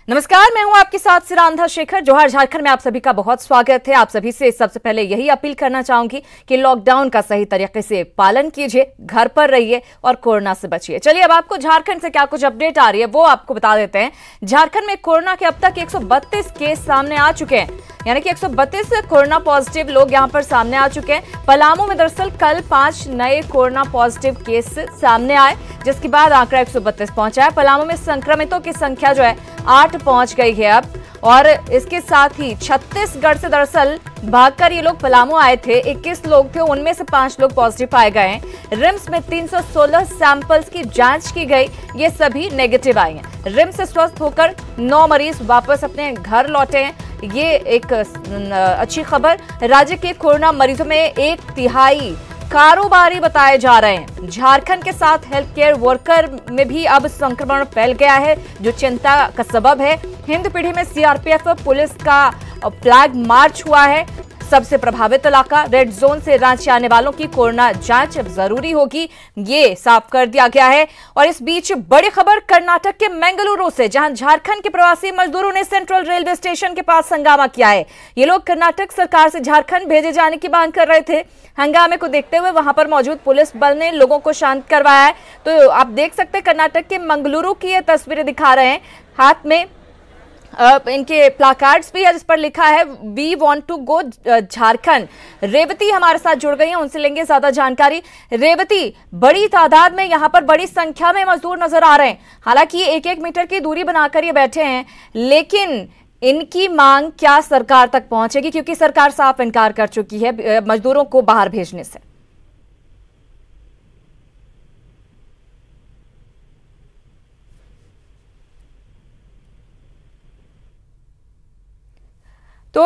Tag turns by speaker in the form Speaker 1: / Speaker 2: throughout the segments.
Speaker 1: नमस्कार, मैं हूं आपके साथ सिरांधा शेखर। जोहार झारखंड में आप सभी का बहुत स्वागत है। आप सभी से सबसे पहले यही अपील करना चाहूंगी कि लॉकडाउन का सही तरीके से पालन कीजिए, घर पर रहिए और कोरोना से बचिए। चलिए अब आपको झारखंड से क्या कुछ अपडेट आ रही है वो आपको बता देते हैं। झारखंड में कोरोना के अब तक 132 केस सामने आ चुके हैं, यानी कि 132 कोरोना पॉजिटिव लोग यहां पर सामने आ चुके हैं। पलामू में दरअसल कल 5 नए कोरोना पॉजिटिव केस सामने आए, जिसके बाद आंकड़ा 132 पहुंचा है। पलामू में संक्रमितों की संख्या जो है 8 पहुंच गई है अब, और इसके साथ ही छत्तीसगढ़ से दरअसल भागकर ये लोग पलामू आए थे। 21 लोग थे, उनमें से 5 लोग पॉजिटिव पाए गए हैं। रिम्स में 316 सैंपल्स की जांच की गई, ये सभी नेगेटिव आए हैं। रिम्स से स्वस्थ होकर 9 मरीज वापस अपने घर लौटे हैं, ये एक अच्छी खबर। राज्य के कोरोना मरीजों में 1/3 कारोबारी बताए जा रहे हैं। झारखंड के साथ हेल्थ केयर वर्कर में भी अब संक्रमण फैल गया है, जो चिंता का सबब है। हिंदपीढ़ी में सीआरपीएफ पुलिस का फ्लैग मार्च हुआ है। सबसे प्रभावित इलाका रेड जोन से रांची आने वालों की कोरोना जांच अब जरूरी होगी, ये साफ कर दिया गया है। और इस बीच बड़ी खबर कर्नाटक के मंगलुरु से, जहां झारखंड के प्रवासी मजदूरों ने सेंट्रल रेलवे स्टेशन के पास हंगामा किया है। ये लोग कर्नाटक सरकार से झारखंड भेजे जाने की मांग कर रहे थे। हंगामे को देखते हुए वहां पर मौजूद पुलिस बल ने लोगों को शांत करवाया है। तो आप देख सकते हैं कर्नाटक के मंगलुरु की ये तस्वीरें दिखा रहे हैं। हाथ में इनके प्लाकार्ड्स भी है जिस पर लिखा है we want to go Jharkhand. Revathi हमारे साथ जुड़ गई हैं, उनसे लेंगे ज्यादा जानकारी। रेवती, बड़ी तादाद में यहाँ पर बड़ी संख्या में मजदूर नजर आ रहे हैं। हालांकि 1-1 मीटर की दूरी बनाकर ये बैठे हैं, लेकिन इनकी मांग क्या सरकार तक पहुंचेगी? क्योंकि सरकार साफ इनकार कर चुकी है मजदूरों को बाहर भेजने से। तो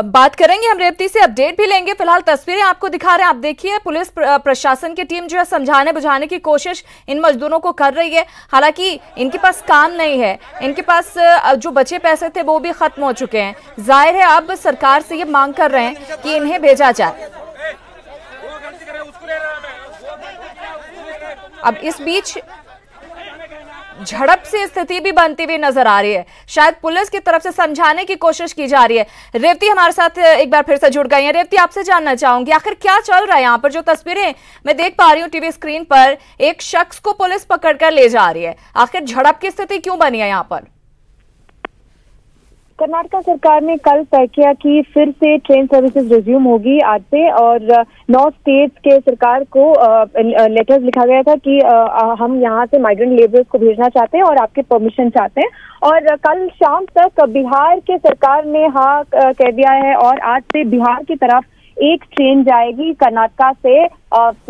Speaker 1: बात करेंगे हम, रेवती से अपडेट भी लेंगे। फिलहाल तस्वीरें आपको दिखा रहे हैं, आप देखिए पुलिस प्रशासन की टीम जो है समझाने बुझाने की कोशिश इन मजदूरों को कर रही है। हालांकि इनके पास काम नहीं है, इनके पास जो बचे पैसे थे वो भी खत्म हो चुके हैं। जाहिर है अब सरकार से ये मांग कर रहे हैं कि इन्हें भेजा जाए। अब इस बीच झड़प से स्थिति भी बनती हुई नजर आ रही है, शायद पुलिस की तरफ से समझाने की कोशिश की जा रही है। रेवती हमारे साथ एक बार फिर से जुड़ गई हैं। रेवती, आपसे जानना चाहूंगी आखिर क्या चल रहा है यहाँ पर? जो तस्वीरें मैं देख पा रही हूँ टीवी स्क्रीन पर, एक शख्स को पुलिस पकड़कर ले जा रही है, आखिर झड़प की स्थिति क्यों बनी है यहाँ पर?
Speaker 2: कर्नाटक सरकार ने कल तय किया कि फिर से ट्रेन सर्विसेज रिज्यूम होगी आज से, और 9 स्टेट्स के सरकार को लेटर्स लिखा गया था कि हम यहाँ से माइग्रेंट लेबरर्स को भेजना चाहते हैं और आपके परमिशन चाहते हैं। और कल शाम तक बिहार के सरकार ने हाँ कह दिया है, और आज से बिहार की तरफ एक ट्रेन जाएगी कर्नाटक से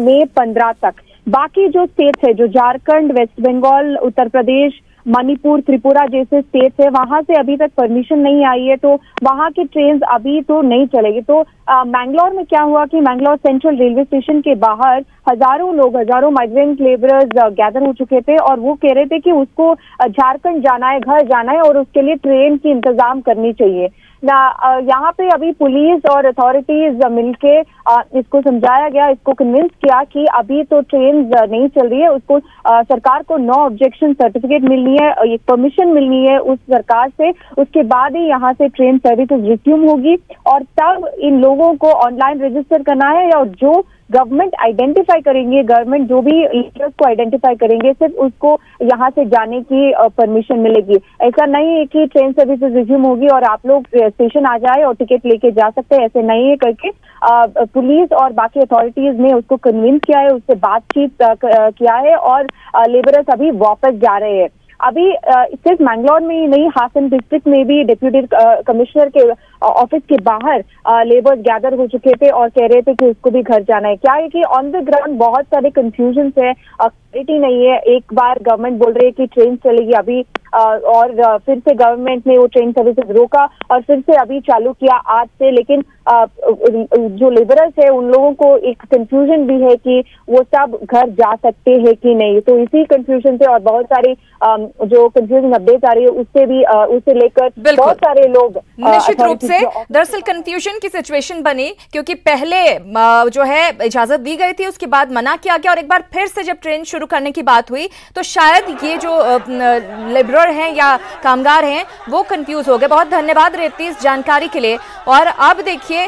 Speaker 2: मई 15 तक। बाकी जो स्टेट्स है, जो झारखंड, वेस्ट बंगाल, उत्तर प्रदेश, मणिपुर, त्रिपुरा जैसे स्टेट्स है, वहां से अभी तक परमिशन नहीं आई है, तो वहां की ट्रेन अभी तो नहीं चलेगी। तो मैंगलोर में क्या हुआ कि मैंगलोर सेंट्रल रेलवे स्टेशन के बाहर हजारों माइग्रेंट लेबरर्स गैदर हो चुके थे, और वो कह रहे थे कि उसको झारखंड जाना है, घर जाना है, और उसके लिए ट्रेन की इंतजाम करनी चाहिए ना। यहाँ पे अभी पुलिस और अथॉरिटीज मिलके इसको समझाया गया, इसको कन्विंस किया कि अभी तो ट्रेन नहीं चल रही है, उसको सरकार को नो ऑब्जेक्शन सर्टिफिकेट मिलनी है, एक परमिशन मिलनी है उस सरकार से, उसके बाद ही यहाँ से ट्रेन सर्विसेज रिज्यूम होगी। और तब इन लोगों को ऑनलाइन रजिस्टर करना है, और जो गवर्नमेंट आइडेंटिफाई करेंगे, गवर्नमेंट जो भी लीडर्स को आइडेंटिफाई करेंगे, सिर्फ उसको यहाँ से जाने की परमिशन मिलेगी। ऐसा नहीं है कि ट्रेन सर्विसेज रिज्यूम होगी और आप लोग स्टेशन आ जाए और टिकट लेके जा सकते हैं, ऐसे नहीं है करके पुलिस और बाकी अथॉरिटीज ने उसको कन्विंस किया है, उससे बातचीत किया है, और लेबरर्स अभी वापस जा रहे हैं। अभी सिर्फ मैंगलोर में ही नहीं, हासन डिस्ट्रिक्ट में भी डिप्यूटी कमिश्नर के ऑफिस के बाहर लेबर्स गैदर हो चुके थे और कह रहे थे कि उसको भी घर जाना है। क्या है कि ऑन द ग्राउंड बहुत सारे कंफ्यूजन है, क्लैरिटी नहीं है। एक बार गवर्नमेंट बोल रही है कि ट्रेन चलेगी अभी, और फिर से गवर्नमेंट ने वो ट्रेन सर्विसेज रोका और फिर से अभी चालू किया आज से। लेकिन जो लेबरर्स है उन लोगों को एक कंफ्यूजन भी है कि वो सब घर जा सकते हैं कि नहीं। तो इसी कंफ्यूजन से और बहुत सारी जो कंफ्यूजिंग अपडेट आ रही है उससे भी उससे लेकर बहुत सारे लोग
Speaker 1: निश्चित रूप से दरअसल कंफ्यूजन की सिचुएशन बनी, क्योंकि पहले जो है इजाजत दी गई थी, उसके बाद मना किया गया, और एक बार फिर से जब ट्रेन शुरू करने की बात हुई तो शायद ये जो लेबर लेबरर हैं या कामगार हैं वो कंफ्यूज हो गए। बहुत धन्यवाद रेवती इस जानकारी के लिए। और अब देखिए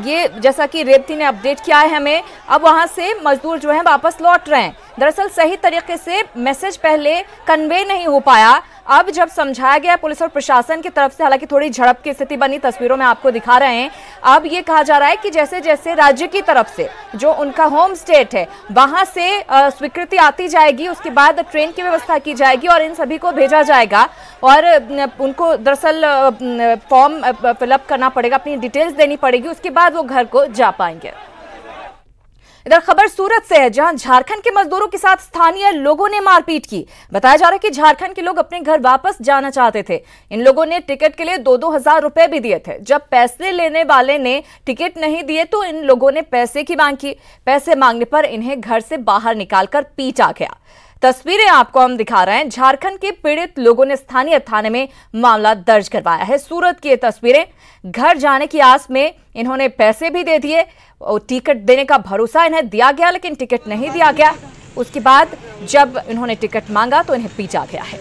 Speaker 1: ये जैसा कि रेवती ने अपडेट किया है हमें, अब वहां से मजदूर जो हैं वापस लौट रहे हैं। दरअसल सही तरीके से मैसेज पहले कन्वे नहीं हो पाया, अब जब समझाया गया पुलिस और प्रशासन की तरफ से, हालांकि थोड़ी झड़प की स्थिति बनी, तस्वीरों में आपको दिखा रहे हैं। अब ये कहा जा रहा है कि जैसे जैसे राज्य की तरफ से जो उनका होम स्टेट है वहां से स्वीकृति आती जाएगी, उसके बाद ट्रेन की व्यवस्था की जाएगी और इन सभी को भेजा जाएगा और उनको दरअसल फॉर्म फिलअप करना पड़ेगा, अपनी डिटेल्स देनी पड़ेगी, उसके बाद वो घर को जा पाएंगे। इधर खबर सूरत से है, जहां झारखंड के मजदूरों के साथ स्थानीय लोगों ने मारपीट की। बताया जा रहा है कि झारखंड के लोग अपने घर वापस जाना चाहते थे। इन लोगों ने टिकट के लिए 2-2 हजार रुपए भी दिए थे। जब पैसे लेने वाले ने टिकट नहीं दिए तो इन लोगों ने पैसे की मांग की। पैसे मांगने पर इन्हें घर से बाहर निकालकर पीटा गया। तस्वीरें आपको हम दिखा रहे हैं। झारखंड के पीड़ित लोगों ने स्थानीय थाने में मामला दर्ज करवाया है। सूरत की ये तस्वीरें, घर जाने की आस में इन्होंने पैसे भी दे दिए, टिकट देने का भरोसा इन्हें दिया गया लेकिन टिकट नहीं दिया गया। उसके बाद जब इन्होंने टिकट मांगा तो इन्हें पीटा गया है।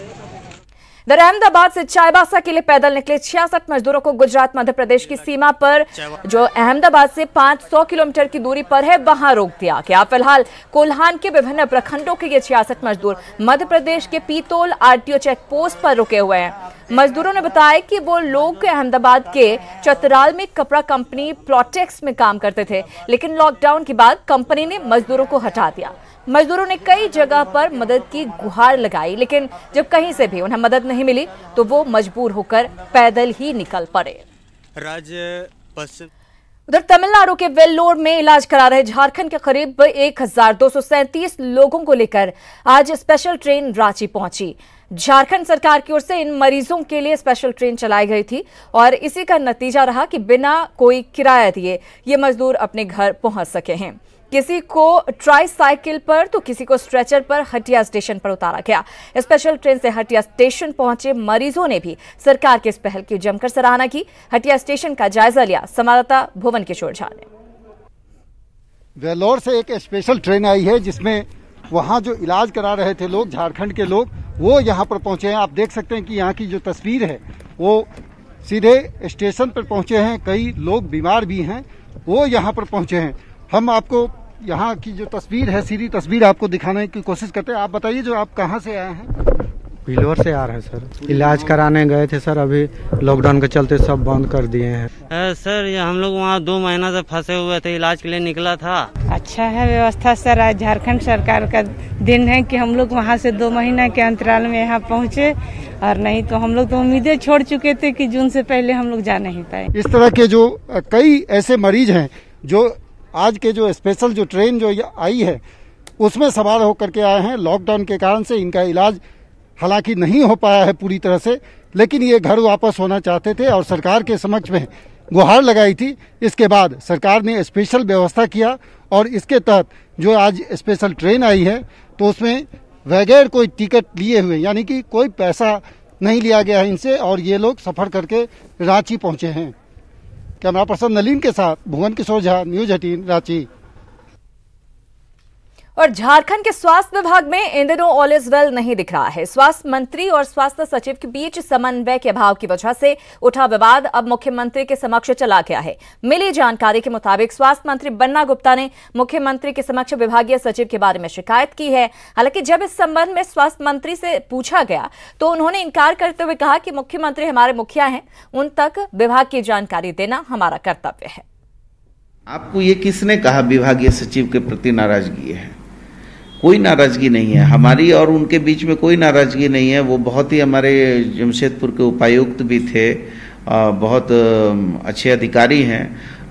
Speaker 1: इधर अहमदाबाद से चाईबासा के लिए पैदल निकले 66 मजदूरों को गुजरात मध्य प्रदेश की सीमा पर, जो अहमदाबाद से 500 किलोमीटर की दूरी पर है, वहां रोक दिया गया। फिलहाल कोल्हान के विभिन्न प्रखंडों के ये 66 मजदूर मध्य प्रदेश के पीतोल आरटीओ चेक पोस्ट पर रुके हुए हैं। मजदूरों ने बताया कि वो लोग अहमदाबाद के चतराल में कपड़ा कंपनी प्लॉटेक्स में काम करते थे, लेकिन लॉकडाउन के बाद कंपनी ने मजदूरों को हटा दिया। मजदूरों ने कई जगह पर मदद की गुहार लगाई, लेकिन जब कहीं से भी उन्हें मदद नहीं मिली तो वो मजबूर होकर पैदल ही निकल पड़े। उधर तमिलनाडु के वेल्लोर में इलाज करा रहे झारखंड के करीब 1237 लोगों को लेकर आज स्पेशल ट्रेन रांची पहुंची। झारखंड सरकार की ओर से इन मरीजों के लिए स्पेशल ट्रेन चलाई गई थी और इसी का नतीजा रहा कि बिना कोई किराया दिए ये मजदूर अपने घर पहुंच सके हैं। किसी को ट्राईसाइकिल पर तो किसी को स्ट्रेचर पर हटिया स्टेशन पर उतारा गया। स्पेशल ट्रेन से हटिया स्टेशन पहुंचे मरीजों ने भी सरकार के इस पहल की जमकर सराहना की। हटिया स्टेशन का जायजा लिया संवाददाता भुवन किशोर झा ने।
Speaker 3: वेल्लोर से एक स्पेशल ट्रेन आई है जिसमें वहां जो इलाज करा रहे थे लोग, झारखंड के लोग, वो यहाँ पर पहुंचे हैं। आप देख सकते हैं कि यहाँ की जो तस्वीर है वो सीधे स्टेशन पर पहुंचे हैं। कई लोग बीमार भी हैं, वो यहाँ पर पहुंचे हैं। हम आपको यहाँ की जो तस्वीर है, सीधी तस्वीर आपको दिखाने की कोशिश करते हैं। आप बताइए, जो आप कहाँ से आए हैं?
Speaker 4: वेल्लोर से आ रहे हैं सर। इलाज कराने गए थे सर, अभी लॉकडाउन के चलते सब बंद कर दिए हैं।
Speaker 5: सर ये हम लोग वहाँ 2 महीना से फंसे हुए थे, इलाज के लिए निकला था।
Speaker 6: अच्छा है व्यवस्था सर, आज झारखंड सरकार का दिन है कि हम लोग वहाँ से 2 महीना के अंतराल में यहाँ पहुँचे, और नहीं तो हम लोग तो उम्मीदें छोड़ चुके थे कि जून से पहले हम लोग जा नहीं पाए।
Speaker 3: इस तरह के जो कई ऐसे मरीज हैं जो आज के जो स्पेशल जो ट्रेन जो आई है उसमें सवार होकर के आए हैं। लॉकडाउन के कारण से इनका इलाज हालांकि नहीं हो पाया है पूरी तरह से, लेकिन ये घर वापस होना चाहते थे और सरकार के समक्ष में गुहार लगाई थी। इसके बाद सरकार ने स्पेशल व्यवस्था किया और इसके तहत जो आज स्पेशल ट्रेन आई है तो उसमें बगैर कोई टिकट लिए हुए, यानी कि कोई पैसा नहीं लिया गया है इनसे, और ये लोग सफर करके रांची पहुंचे हैं। कैमरा पर्सन नलीन के साथ भुवन किशोर झा, न्यूज 18 रांची।
Speaker 1: और झारखंड के स्वास्थ्य विभाग में इन दिनों ऑल इज वेल नहीं दिख रहा है। स्वास्थ्य मंत्री और स्वास्थ्य सचिव के बीच समन्वय के अभाव की वजह से उठा विवाद अब मुख्यमंत्री के समक्ष चला गया है। मिली जानकारी के मुताबिक स्वास्थ्य मंत्री बन्ना गुप्ता ने मुख्यमंत्री के समक्ष विभागीय सचिव के बारे में शिकायत की है। हालांकि जब इस संबंध में स्वास्थ्य मंत्री से पूछा गया तो उन्होंने इनकार करते हुए कहा कि मुख्यमंत्री हमारे मुखिया हैं, उन तक विभाग की जानकारी देना हमारा कर्तव्य है।
Speaker 7: आपको ये किसने कहा विभागीय सचिव के प्रति नाराजगी है? कोई नाराजगी नहीं है हमारी और उनके बीच में, कोई नाराजगी नहीं है। वो बहुत ही हमारे जमशेदपुर के उपायुक्त भी थे, बहुत अच्छे अधिकारी हैं।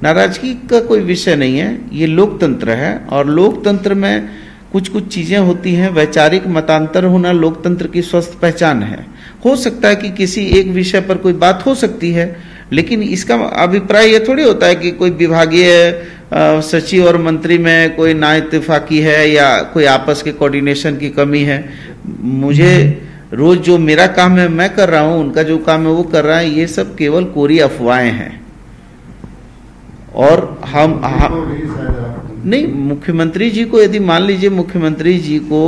Speaker 7: नाराजगी का कोई विषय नहीं है। ये लोकतंत्र है और लोकतंत्र में कुछ कुछ चीजें होती हैं। वैचारिक मतांतर होना लोकतंत्र की स्वस्थ पहचान है। हो सकता है कि किसी एक विषय पर कोई बात हो सकती है, लेकिन इसका अभिप्राय ये थोड़ी होता है कि कोई विभागीय सचिव और मंत्री में कोई ना इत्तेफाकी है या कोई आपस के कोऑर्डिनेशन की कमी है। मुझे रोज जो मेरा काम है मैं कर रहा हूं, उनका जो काम है वो कर रहा है। ये सब केवल कोरी अफवाहें हैं। और हम नहीं, मुख्यमंत्री जी को यदि मान लीजिए मुख्यमंत्री जी को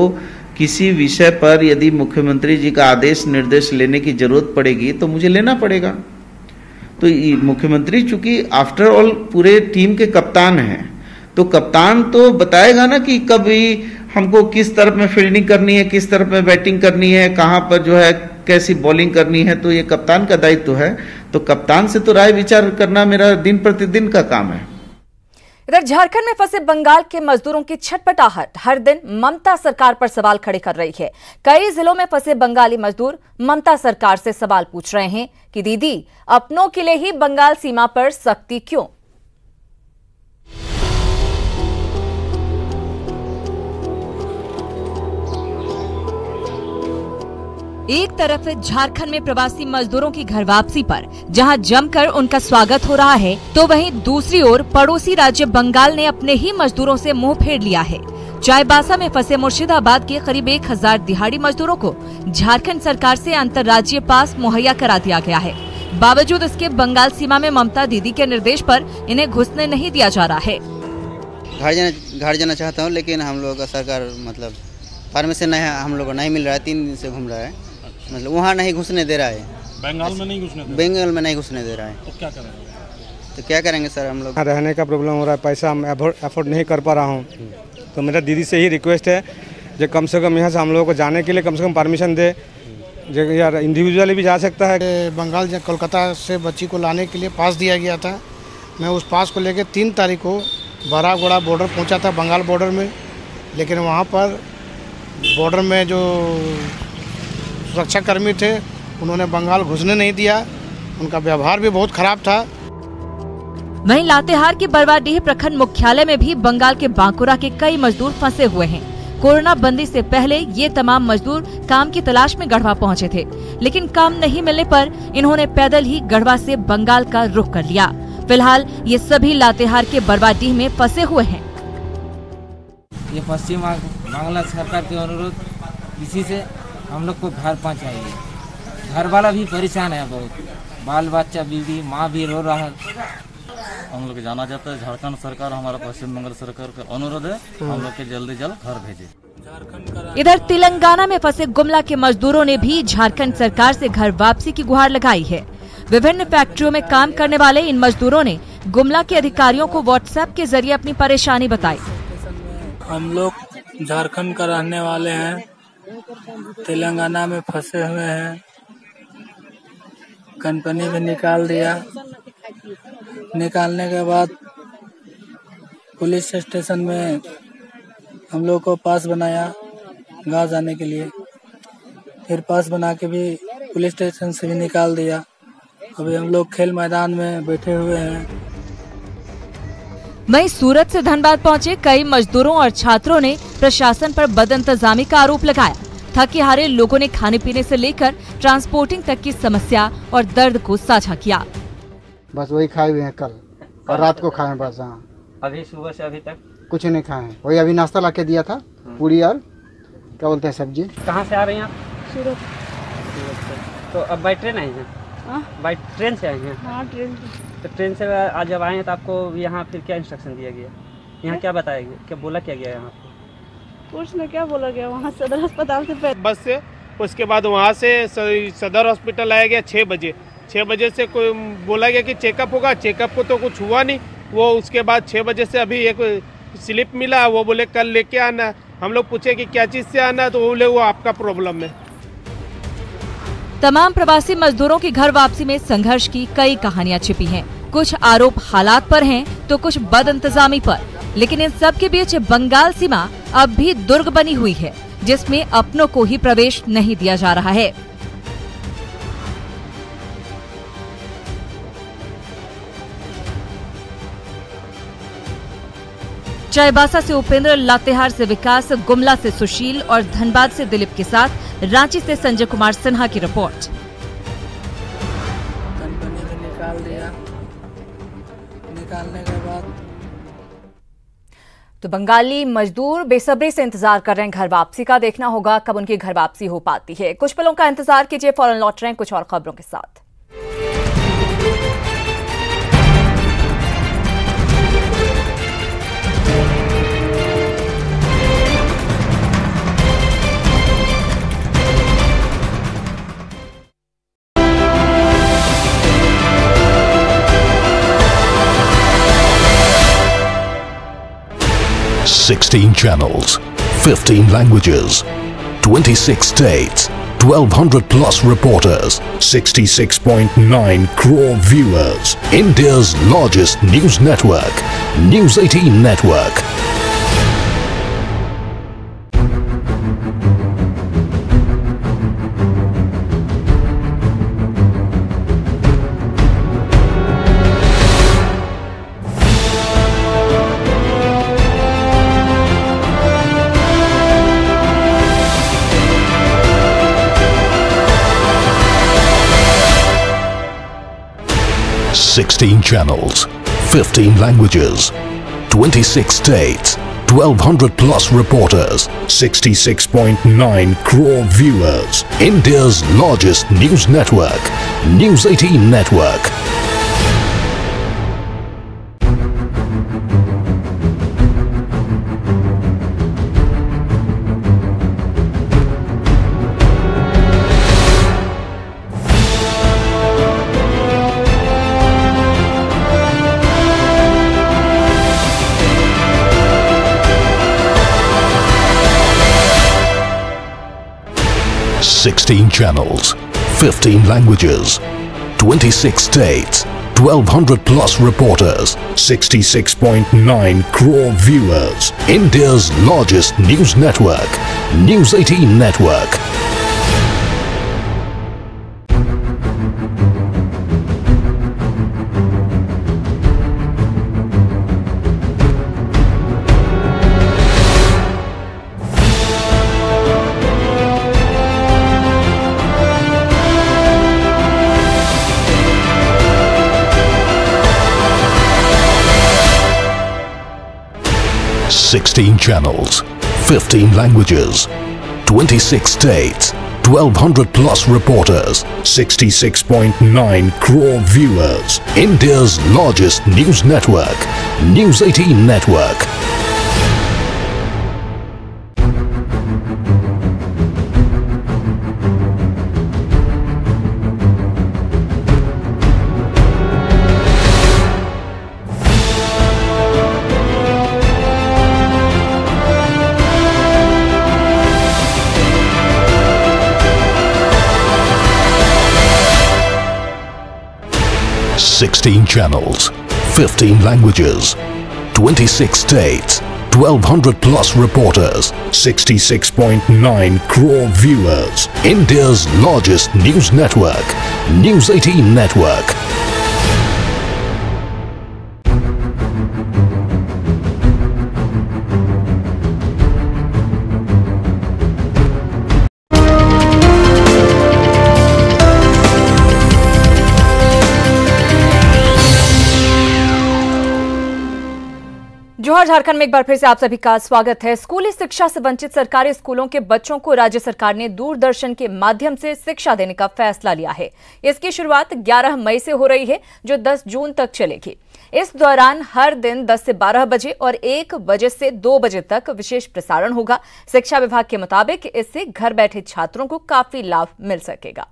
Speaker 7: किसी विषय पर यदि मुख्यमंत्री जी का आदेश निर्देश लेने की जरूरत पड़ेगी तो मुझे लेना पड़ेगा। तो मुख्यमंत्री चूंकि आफ्टर ऑल पूरे टीम के कप्तान हैं, तो कप्तान तो बताएगा ना कि कभी हमको किस तरफ में फील्डिंग करनी है, किस तरफ में बैटिंग करनी है, कहां पर जो है कैसी बॉलिंग करनी है। तो ये कप्तान का दायित्व है। तो कप्तान से तो राय विचार करना मेरा दिन प्रतिदिन का काम है।
Speaker 1: इधर झारखंड में फंसे बंगाल के मजदूरों की छटपटाहट हर दिन ममता सरकार पर सवाल खड़े कर रही है। कई जिलों में फंसे बंगाली मजदूर ममता सरकार से सवाल पूछ रहे हैं कि दीदी, अपनों के लिए ही बंगाल सीमा पर सख्ती क्यों? एक तरफ झारखंड में प्रवासी मजदूरों की घर वापसी पर जहां जमकर उनका स्वागत हो रहा है, तो वहीं दूसरी ओर पड़ोसी राज्य बंगाल ने अपने ही मजदूरों से मुंह फेर लिया है। चाईबासा में फंसे मुर्शिदाबाद के करीब 1000 दिहाड़ी मजदूरों को झारखंड सरकार से अंतर्राज्यीय पास मुहैया करा दिया गया है। बावजूद इसके बंगाल सीमा में ममता दीदी के निर्देश पर इन्हें घुसने नहीं दिया जा रहा है।
Speaker 8: घर जाना चाहता हूँ, लेकिन हम लोग का सरकार मतलब परमिशन नहीं, हम लोग को नहीं मिल रहा है। 3 दिन से घूम रहा है, मतलब वहाँ नहीं घुसने दे रहा है।
Speaker 9: बंगाल में नहीं घुसने दे रहा है।
Speaker 8: तो क्या करेंगे सर? हम लोग
Speaker 4: रहने का प्रॉब्लम हो रहा है, पैसा हम अफोर्ड नहीं कर पा रहा हूँ। तो मेरा दीदी से ही रिक्वेस्ट है जो कम से कम यहाँ से हम लोगों को जाने के लिए कम से कम परमिशन दे। जो यार इंडिविजुअली भी जा सकता है।
Speaker 10: बंगाल कोलकाता से बच्ची को लाने के लिए पास दिया गया था। मैं उस पास को लेकर 3 तारीख को बरागोड़ा बॉर्डर पहुँचा था, बंगाल बॉर्डर में। लेकिन वहाँ पर बॉर्डर में जो सुरक्षा कर्मी थे, उन्होंने बंगाल घुसने नहीं दिया। उनका व्यवहार भी बहुत खराब था।
Speaker 1: वहीं लातेहार के बरवाडीह प्रखंड मुख्यालय में भी बंगाल के बांकुरा के कई मजदूर फंसे हुए हैं। कोरोना बंदी से पहले ये तमाम मजदूर काम की तलाश में गढ़वा पहुंचे थे, लेकिन काम नहीं मिलने पर इन्होंने पैदल ही गढ़वा से बंगाल का रुख कर लिया। फिलहाल ये सभी लातेहार के बरवाडीह में फंसे हुए हैं।
Speaker 11: ये पश्चिम बांग्ला सरकार के अनुरोध इसी से हम लोग को घर पहुँचाइए। घर वाला भी परेशान है बहुत, बाल बच्चा बीवी माँ भी रो रहा है।
Speaker 9: हम लोग जाना चाहता है, झारखंड सरकार हमारा पश्चिम बंगाल सरकार का अनुरोध है, हम लोग के जल्दी जल्द घर भेजे।
Speaker 1: इधर तेलंगाना में फंसे गुमला के मजदूरों ने भी झारखंड सरकार से घर वापसी की गुहार लगाई है। विभिन्न फैक्ट्रियों में काम करने वाले इन मजदूरों ने गुमला के अधिकारियों को व्हाट्सएप के जरिए अपनी परेशानी बताई।
Speaker 12: हम लोग झारखंड का रहने वाले हैं, तेलंगाना में फंसे हुए हैं। कंपनी भी निकाल दिया। निकालने के बाद पुलिस स्टेशन में हम लोग को पास बनाया गाँव जाने के लिए। फिर पास बना के भी पुलिस स्टेशन से भी निकाल दिया। अभी हम लोग खेल मैदान में बैठे हुए हैं।
Speaker 1: वहीं सूरत से धनबाद पहुंचे कई मजदूरों और छात्रों ने प्रशासन पर बदइंतजामी का आरोप लगाया। थके हारे लोगों ने खाने पीने से लेकर ट्रांसपोर्टिंग तक की समस्या और दर्द को साझा किया।
Speaker 10: बस वही खाए हुए हैं कल और रात को खाए बस। हाँ,
Speaker 11: अभी सुबह से अभी तक
Speaker 10: कुछ नहीं खाए। वही अभी नाश्ता ला के दिया था, पूरी और क्या बोलते हैं सब्जी।
Speaker 11: कहाँ से आ रहे हैं आप? सूरत। तो अब बाई ट्रेन आए हैं? बाई ट्रेन से आए हैं?
Speaker 6: हाँ, ट्रेन।
Speaker 11: तो ट्रेन से आज जब आए हैं तो आपको यहाँ फिर क्या इंस्ट्रक्शन दिया गया? यहाँ क्या बताया गया, क्या बोला क्या गया यहाँ पे?
Speaker 6: कुछ न क्या बोला गया, वहाँ सदर अस्पताल से
Speaker 13: बस से, उसके बाद वहाँ से सदर हॉस्पिटल आया गया 6 बजे। 6 बजे से कोई बोला गया कि चेकअप होगा। चेकअप को तो कुछ हुआ नहीं। वो उसके बाद 6 बजे से अभी एक स्लिप मिला, वो बोले कल लेके आना। हम लोग पूछे कि क्या चीज़ से आना, तो वो बोले वो आपका प्रॉब्लम है।
Speaker 1: तमाम प्रवासी मजदूरों की घर वापसी में संघर्ष की कई कहानियां छिपी हैं। कुछ आरोप हालात पर हैं, तो कुछ बदइंतजामी पर। लेकिन इन सब के बीच बंगाल सीमा अब भी दुर्ग बनी हुई है, जिसमें अपनों को ही प्रवेश नहीं दिया जा रहा है। चाईबासा से उपेंद्र, लातेहार से विकास, गुमला से सुशील और धनबाद से दिलीप के साथ रांची से संजय कुमार सिन्हा की रिपोर्ट।
Speaker 12: कंपनी भी निकाल दिया। निकालने के बाद
Speaker 1: तो बंगाली मजदूर बेसब्री से इंतजार कर रहे हैं घर वापसी का। देखना होगा कब उनकी घर वापसी हो पाती है। कुछ पलों का इंतजार कीजिए, फौरन लौट रहे हैं कुछ और खबरों के साथ।
Speaker 14: 16 channels, 15 languages, 26 states, 1200 plus reporters, 66.9 crore viewers. India's largest news network, News 18 Network. Sixteen channels, 15 languages, 26 states, 1200 plus reporters, 66.9 crore viewers. India's largest news network, News 18 Network. Sixteen channels, 15 languages, 26 states, 1200 plus reporters, 66.9 crore viewers. India's largest news network, News 18 Network. Sixteen channels, 15 languages, 26 states, 1200 plus reporters, 66.9 crore viewers. India's largest news network, News 18 Network. Sixteen channels, 15 languages, 26 states, 1200 plus reporters, 66.9 crore viewers. India's largest news network, News 18 Network.
Speaker 1: जोहार झारखंड में एक बार फिर से आप सभी का स्वागत है। स्कूली शिक्षा से वंचित सरकारी स्कूलों के बच्चों को राज्य सरकार ने दूरदर्शन के माध्यम से शिक्षा देने का फैसला लिया है। इसकी शुरुआत 11 मई से हो रही है, जो 10 जून तक चलेगी। इस दौरान हर दिन 10 से 12 बजे और 1 बजे से 2 बजे तक विशेष प्रसारण होगा। शिक्षा विभाग के मुताबिक इससे घर बैठे छात्रों को काफी लाभ मिल सकेगा।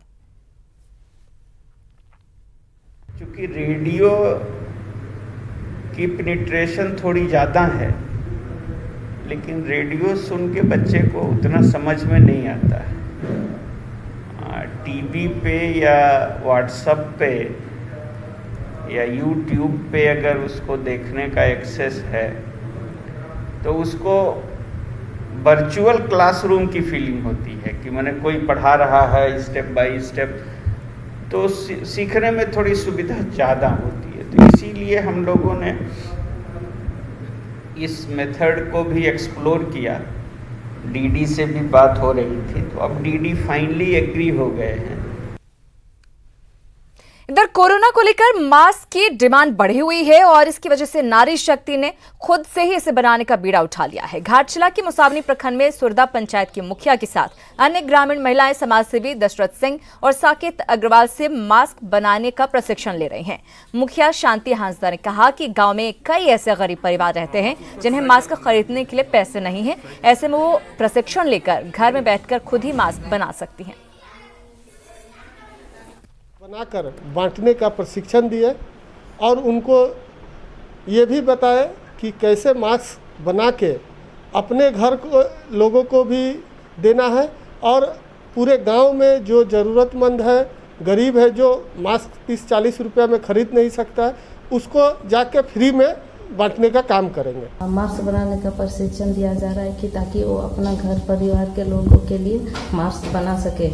Speaker 7: चूंकि रेडियो की पेनिट्रेशन थोड़ी ज़्यादा है, लेकिन रेडियो सुन के बच्चे को उतना समझ में नहीं आता है। टीवी पे या व्हाट्सएप पे या यूट्यूब पे अगर उसको देखने का एक्सेस है तो उसको वर्चुअल क्लासरूम की फीलिंग होती है कि मैंने कोई पढ़ा रहा है स्टेप बाय स्टेप, तो सीखने में थोड़ी सुविधा ज़्यादा होती है। तो इसीलिए हम लोगों ने इस मेथड को भी एक्सप्लोर किया। डीडी से भी बात हो रही थी, तो अब डीडी फाइनली एग्री हो गए हैं।
Speaker 1: इधर कोरोना को लेकर मास्क की डिमांड बढ़ी हुई है और इसकी वजह से नारी शक्ति ने खुद से ही इसे बनाने का बीड़ा उठा लिया है। घाटशिला की मुसावनी प्रखंड में सुरदा पंचायत की मुखिया के साथ अन्य ग्रामीण महिलाएं समाजसेवी दशरथ सिंह और साकेत अग्रवाल से मास्क बनाने का प्रशिक्षण ले रही हैं। मुखिया शांति हांसदा ने कहा कि गांव में कई ऐसे गरीब परिवार रहते हैं जिन्हें मास्क खरीदने के लिए पैसे नहीं है। ऐसे में वो प्रशिक्षण लेकर घर में बैठकर खुद ही मास्क बना सकती हैं।
Speaker 15: बनाकर बांटने का प्रशिक्षण दिए और उनको ये भी बताए कि कैसे मास्क बना के अपने घर को लोगों को भी देना है और पूरे गांव में जो ज़रूरतमंद है, गरीब है, जो मास्क 30-40 रुपये में खरीद नहीं सकता है, उसको जाके फ्री में बांटने का काम करेंगे।
Speaker 16: मास्क बनाने का प्रशिक्षण दिया जा रहा है कि ताकि वो अपना घर परिवार के लोगों के लिए मास्क बना सके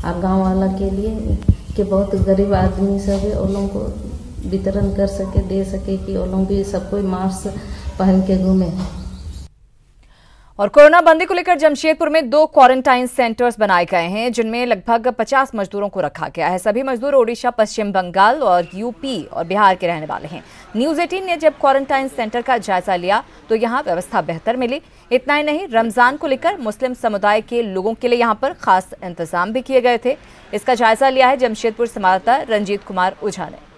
Speaker 16: और गांव वाला के लिए कि बहुत गरीब आदमी सब है, उन लोगों को वितरण कर सके, दे सके कि वो लोग भी सब कोई मास्क पहन के घूमे।
Speaker 1: और कोरोना बंदी को लेकर जमशेदपुर में 2 क्वारंटाइन सेंटर्स बनाए गए हैं, जिनमें लगभग 50 मजदूरों को रखा गया है। सभी मजदूर ओडिशा, पश्चिम बंगाल और यूपी और बिहार के रहने वाले हैं। न्यूज 18 ने जब क्वारंटाइन सेंटर का जायजा लिया तो यहां व्यवस्था बेहतर मिली। इतना ही नहीं, रमजान को लेकर मुस्लिम समुदाय के लोगों के लिए यहां पर खास इंतजाम भी किए गए थे। इसका जायजा लिया है जमशेदपुर संवाददाता रंजीत कुमार ओझा ने।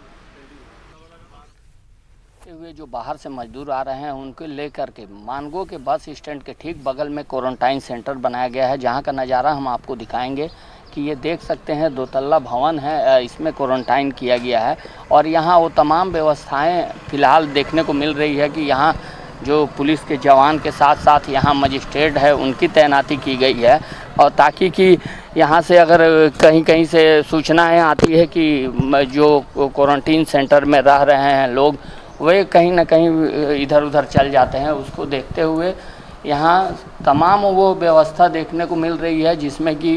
Speaker 17: हुए जो बाहर से मजदूर आ रहे हैं उनको लेकर के मानगो के बस स्टैंड के ठीक बगल में क्वारंटाइन सेंटर बनाया गया है, जहां का नज़ारा हम आपको दिखाएंगे कि ये देख सकते हैं 2 तल्ला भवन है, इसमें क्वारंटाइन किया गया है। और यहाँ वो तमाम व्यवस्थाएं फ़िलहाल देखने को मिल रही है कि यहाँ जो पुलिस के जवान के साथ साथ यहाँ मजिस्ट्रेट है उनकी तैनाती की गई है, और ताकि कि यहाँ से अगर कहीं कहीं से सूचनाएँ आती है कि जो क्वारंटीन सेंटर में रह रहे हैं लोग वे कहीं ना कहीं इधर उधर चल जाते हैं, उसको देखते हुए यहाँ तमाम वो व्यवस्था देखने को मिल रही है जिसमें कि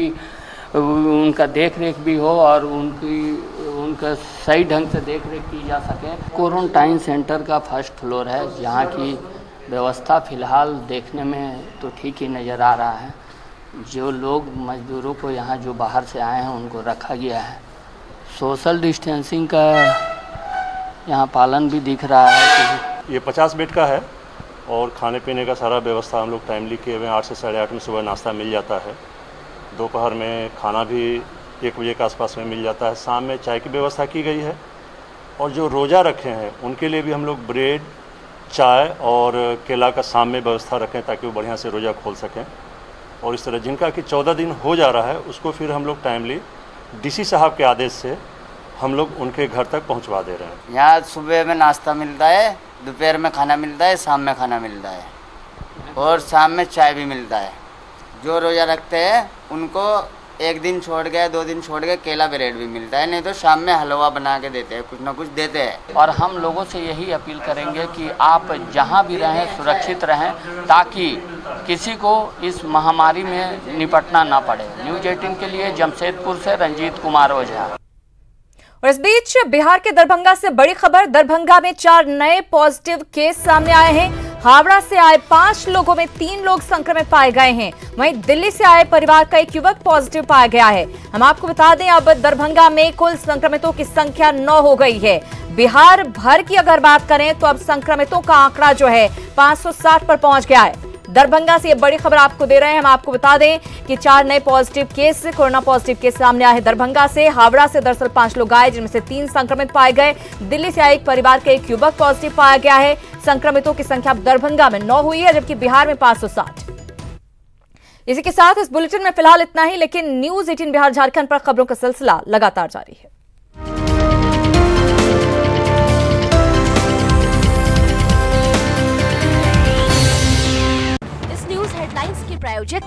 Speaker 17: उनका देख रेख भी हो और उनका सही ढंग से देख रेख की जा सके। क्वारंटाइन सेंटर का 1st फ्लोर है, जहाँ की व्यवस्था फ़िलहाल देखने में तो ठीक ही नज़र आ रहा है। जो लोग मज़दूरों को यहाँ जो बाहर से आए हैं उनको रखा गया है। सोशल डिस्टेंसिंग का यहाँ पालन भी दिख रहा है।
Speaker 18: ये 50 बेड का है और खाने पीने का सारा व्यवस्था हम लोग टाइमली किए हुए हैं। 8 से 8:30 में सुबह नाश्ता मिल जाता है, दोपहर में खाना भी 1 बजे के आसपास में मिल जाता है, शाम में चाय की व्यवस्था की गई है। और जो रोज़ा रखे हैं उनके लिए भी हम लोग ब्रेड, चाय और केला का शाम में व्यवस्था रखें ताकि वो बढ़िया से रोज़ा खोल सकें। और इस तरह जिनका कि 14 दिन हो जा रहा है उसको फिर हम लोग टाइमली DC साहब के आदेश से हम लोग उनके घर तक पहुंचवा दे रहे हैं।
Speaker 17: यहाँ सुबह में नाश्ता मिलता है, दोपहर में खाना मिलता है, शाम में खाना मिलता है और शाम में चाय भी मिलता है। जो रोज़ा रखते हैं उनको 1 दिन छोड़ गए, 2 दिन छोड़ गए केला ब्रेड भी मिलता है, नहीं तो शाम में हलवा बना के देते हैं, कुछ ना कुछ देते हैं। और हम लोगों से यही अपील करेंगे कि आप जहाँ भी रहें सुरक्षित रहें ताकि किसी को इस महामारी में निपटना ना पड़े। न्यूज 18 के लिए जमशेदपुर से रंजीत कुमार ओझा।
Speaker 1: और इस बीच बिहार के दरभंगा से बड़ी खबर। दरभंगा में 4 नए पॉजिटिव केस सामने आए हैं। हावड़ा से आए 5 लोगों में 3 लोग संक्रमित पाए गए हैं। वहीं दिल्ली से आए परिवार का एक युवक पॉजिटिव पाया गया है। हम आपको बता दें, अब दरभंगा में कुल संक्रमितों की संख्या 9 हो गई है। बिहार भर की अगर बात करें तो अब संक्रमितों का आंकड़ा जो है 560 पर पहुंच गया है। दरभंगा से ये बड़ी खबर आपको दे रहे हैं। हम आपको बता दें कि 4 नए positive case, corona positive case सामने आए हैं दरभंगा से। हावड़ा से दरअसल 5 लोग आए, जिनमें से 3 संक्रमित पाए गए। दिल्ली से आए एक परिवार का एक युवक पॉजिटिव पाया गया है। संक्रमितों की संख्या दरभंगा में 9 हुई है, जबकि बिहार में 560। इसी के साथ इस बुलेटिन में फिलहाल इतना ही, लेकिन न्यूज 18 बिहार झारखंड पर खबरों का सिलसिला लगातार जारी है।
Speaker 19: इस न्यूज हेडलाइंस के प्रायोजक